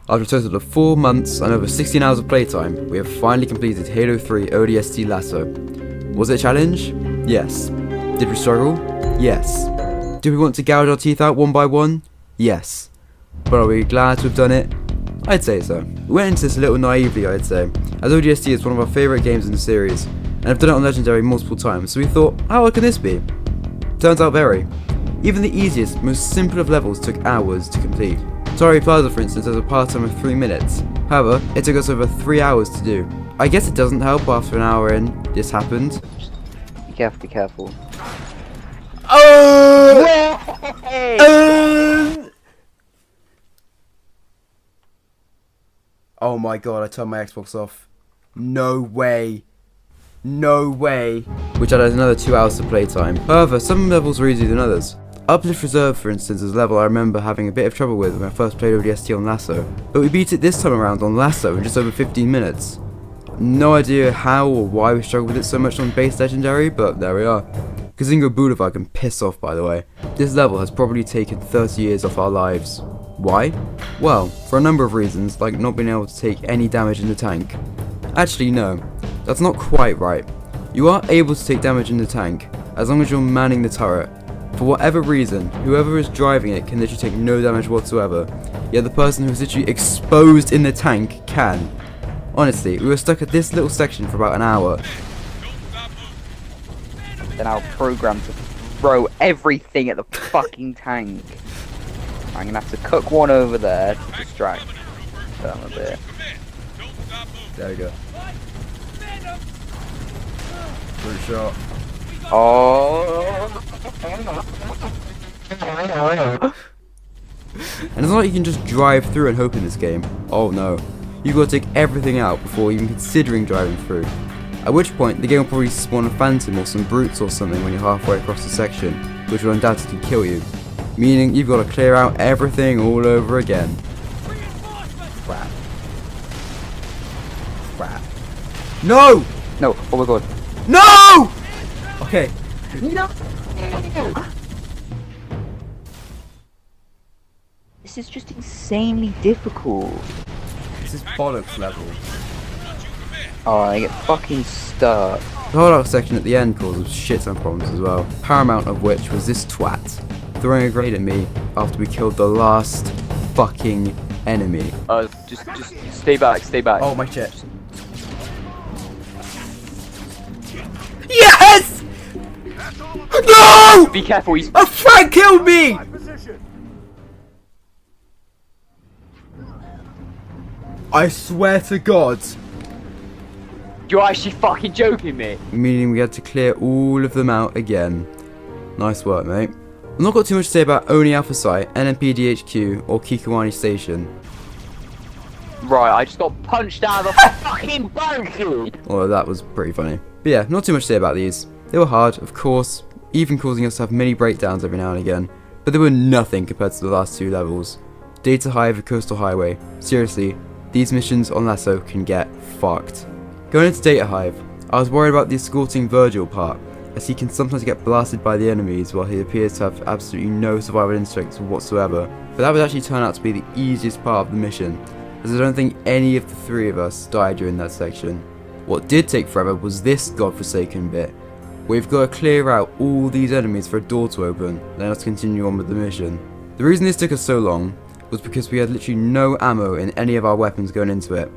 After a total of 4 months and over 16 hours of playtime, we have finally completed Halo 3 ODST LASO. Was it a challenge? Yes. Did we struggle? Yes. Do we want to gouge our teeth out one by one? Yes. But are we glad to have done it? I'd say so. We went into this a little naively, I'd say, as ODST is one of our favourite games in the series, and have done it on Legendary multiple times, so we thought, how hard can this be? Turns out very. Even the easiest, most simple of levels took hours to complete. Tayari Plaza, for instance, has a pass time of 3 minutes. However, it took us over 3 hours to do. I guess it doesn't help after an hour in, this happened. Be careful, be careful. Oh my god, I turned my Xbox off. No way. No way. Which added another 2 hours to playtime. However, some levels were easier than others. Uplift Reserve, for instance, is a level I remember having a bit of trouble with when I first played ODST on LASO. But we beat it this time around on LASO in just over 15 minutes. No idea how or why we struggled with it so much on base Legendary, but there we are. Kazingo Boulevard can piss off, by the way. This level has probably taken 30 years off our lives. Why? Well, for a number of reasons, like not being able to take any damage in the tank. Actually no, that's not quite right. You are able to take damage in the tank, as long as you're manning the turret. For whatever reason, whoever is driving it can literally take no damage whatsoever, yet the person who is literally exposed in the tank can. Honestly, we were stuck at this little section for about an hour. Then I'll program to throw everything at the fucking tank. I'm gonna have to cook one over there to distract them a bit. There we go. Good shot. Oh! And it's not like you can just drive through and hope in this game. Oh no. You've got to take everything out before even considering driving through. At which point, the game will probably spawn a phantom or some brutes or something when you're halfway across the section, which will undoubtedly kill you. Meaning you've got to clear out everything all over again. Crap. Crap. No! No, oh my god. No! Okay. No! This is just insanely difficult. This is bollocks level. Oh, I get fucking stuck. The whole other section at the end caused shit ton of problems as well. Paramount of which was this twat throwing a grenade at me after we killed the last fucking enemy. Just stay back, stay back. Oh my shit. Yes! No! Be careful, he's... A frag killed me! I swear to God. You're actually fucking joking me. Meaning we had to clear all of them out again. Nice work, mate. I've not got too much to say about Oni Alpha Site, NMPDHQ, or Kikawani Station. Right, I just got punched out of the fucking bunker. Although that was pretty funny. But yeah, not too much to say about these. They were hard, of course, even causing us to have mini breakdowns every now and again. But they were nothing compared to the last 2 levels. Data Hive and Coastal Highway. Seriously, these missions on LASO can get fucked. Going into Data Hive, I was worried about the escorting Virgil part, as he can sometimes get blasted by the enemies while he appears to have absolutely no survival instincts whatsoever. But that would actually turn out to be the easiest part of the mission, as I don't think any of the 3 of us died during that section. What did take forever was this godforsaken bit, where we've got to clear out all these enemies for a door to open, then let's continue on with the mission. The reason this took us so long was because we had literally no ammo in any of our weapons going into it,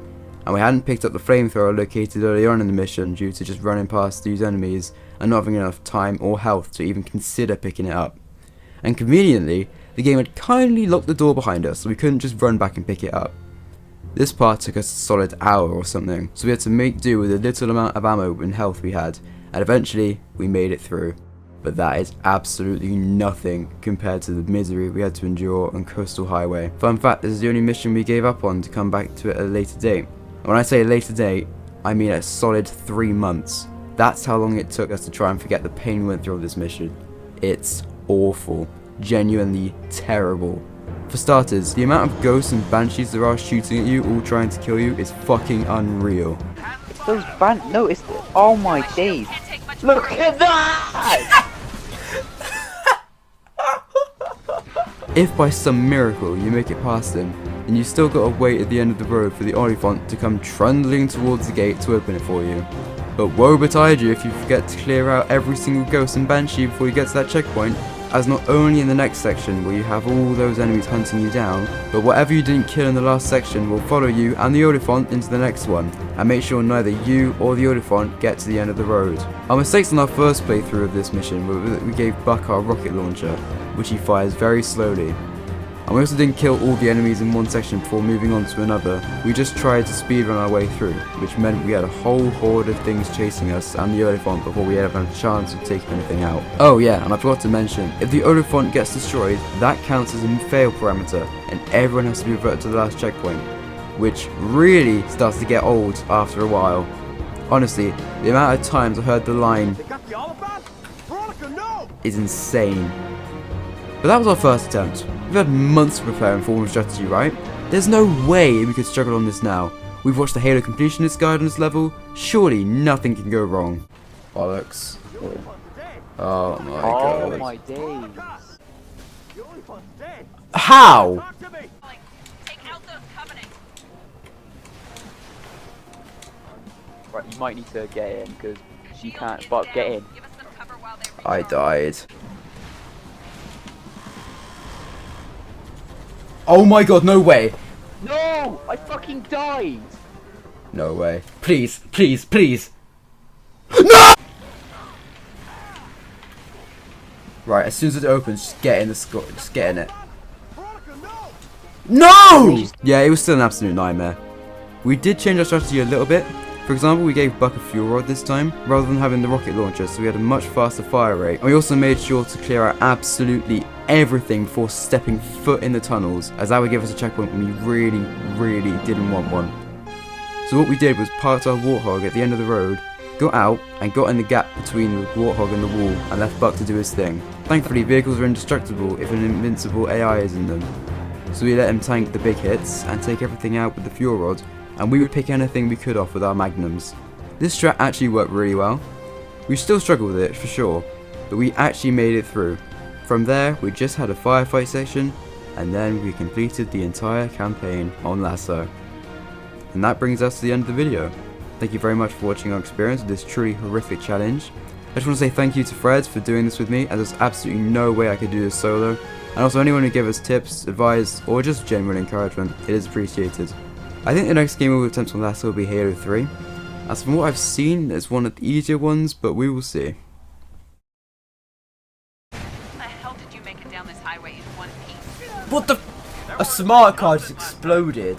and we hadn't picked up the flamethrower located early on in the mission due to just running past these enemies and not having enough time or health to even consider picking it up. And conveniently, the game had kindly locked the door behind us so we couldn't just run back and pick it up. This part took us a solid hour or something, so we had to make do with the little amount of ammo and health we had, and eventually we made it through. But that is absolutely nothing compared to the misery we had to endure on Coastal Highway. Fun fact, this is the only mission we gave up on to come back to it at a later date. And when I say a later date, I mean a solid 3 months. That's how long it took us to try and forget the pain we went through on this mission. It's awful. Genuinely terrible. For starters, the amount of ghosts and banshees there are shooting at you, all trying to kill you, is fucking unreal. It's those no, it's... Oh my days. Look at that! If by some miracle you make it past them, then you still gotta wait at the end of the road for the Oliphant to come trundling towards the gate to open it for you. But woe betide you if you forget to clear out every single ghost and banshee before you get to that checkpoint, as not only in the next section will you have all those enemies hunting you down, but whatever you didn't kill in the last section will follow you and the Oliphant into the next one, and make sure neither you or the Oliphant get to the end of the road. Our mistakes on our first playthrough of this mission were that we gave Buck our rocket launcher, which he fires very slowly. And we also didn't kill all the enemies in one section before moving on to another. We just tried to speedrun our way through, which meant we had a whole horde of things chasing us and the Oliphant before we ever had a chance of taking anything out. Oh yeah, and I forgot to mention, if the Oliphant gets destroyed, that counts as a fail parameter, and everyone has to be reverted to the last checkpoint, which really starts to get old after a while. Honestly, the amount of times I heard the line is insane. But that was our first attempt. We've had months to prepare and form a strategy, right? There's no way we could struggle on this now. We've watched the Halo completionist guide on this level. Surely nothing can go wrong. Bollocks. Oh my god. Oh my days. How? Right, you might need to get in because she can't. But get in. I died. Oh my god, no way. No! I fucking died! No way. Please, please, please. No! Right, as soon as it opens, just get in the just get in it. No! Yeah, it was still an absolute nightmare. We did change our strategy a little bit. For example, we gave Buck a fuel rod this time, rather than having the rocket launcher, so we had a much faster fire rate. And we also made sure to clear out absolutely everything before stepping foot in the tunnels, as that would give us a checkpoint when we really didn't want one. So what we did was parked our Warthog at the end of the road, got out, and got in the gap between the Warthog and the wall, and left Buck to do his thing. Thankfully, vehicles are indestructible if an invincible AI is in them. So we let him tank the big hits, and take everything out with the fuel rod, and we would pick anything we could off with our magnums. This strat actually worked really well. We still struggled with it for sure, but we actually made it through. From there, we just had a firefight section, and then we completed the entire campaign on LASO. And that brings us to the end of the video. Thank you very much for watching our experience with this truly horrific challenge. I just want to say thank you to Fred for doing this with me, as there's absolutely no way I could do this solo. And also anyone who gave us tips, advice, or just genuine encouragement, it is appreciated. I think the next game we'll attempt on LASO will be Halo 3. As from what I've seen, it's one of the easier ones, but we will see. How the hell did you make it down this highway in one piece? What the? A smart car just exploded.